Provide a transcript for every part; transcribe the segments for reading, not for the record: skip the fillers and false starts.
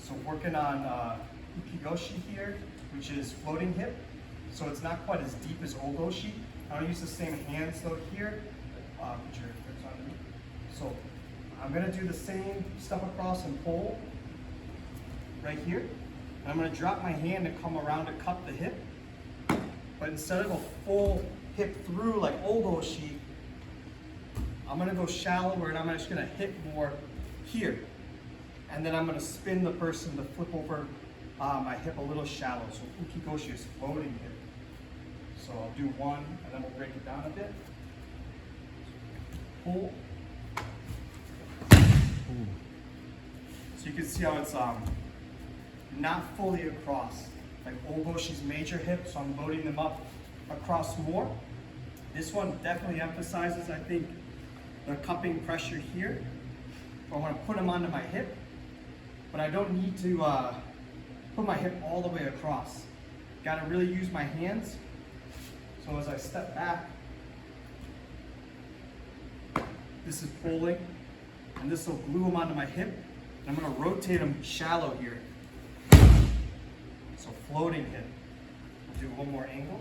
So working on Uki Goshi here, which is floating hip. So it's not quite as deep as O Goshi. I don't use the same hands though here. Put your hips underneath. So I'm gonna do the same step across and pull right here. And I'm gonna drop my hand and come around to cut the hip. But instead of a full hip through like O Goshi, I'm gonna go shallower and I'm just gonna hit more here. And then I'm gonna spin the person to flip over my hip a little shallow. So Uki Goshi is floating hip. So I'll do one and then we'll break it down a bit. Pull. So you can see how it's not fully across. Like O Goshi's major hip, so I'm loading them up across more. This one definitely emphasizes, I think, the cupping pressure here. So I want to put them onto my hip, but I don't need to put my hip all the way across. Got to really use my hands. So as I step back, this is pulling, and this will glue them onto my hip. And I'm going to rotate them shallow here. So floating hip. We'll do one more angle.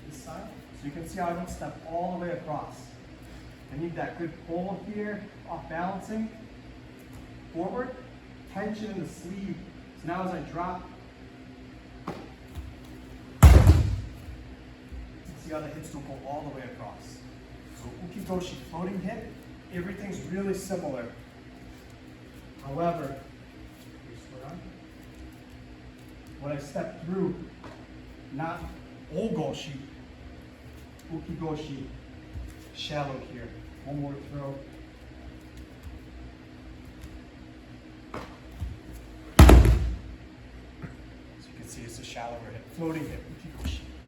This side. So you can see how I don't step all the way across. I need that good pull here, off balancing. Forward, tension in the sleeve. So now as I drop, see how the hips don't go all the way across. So Uki Goshi, floating hip, everything's really similar. However, when I step through, not O Goshi, Uki Goshi, shallow here. One more throw. So you can see it's a shallower hip, floating hip, Uki Goshi.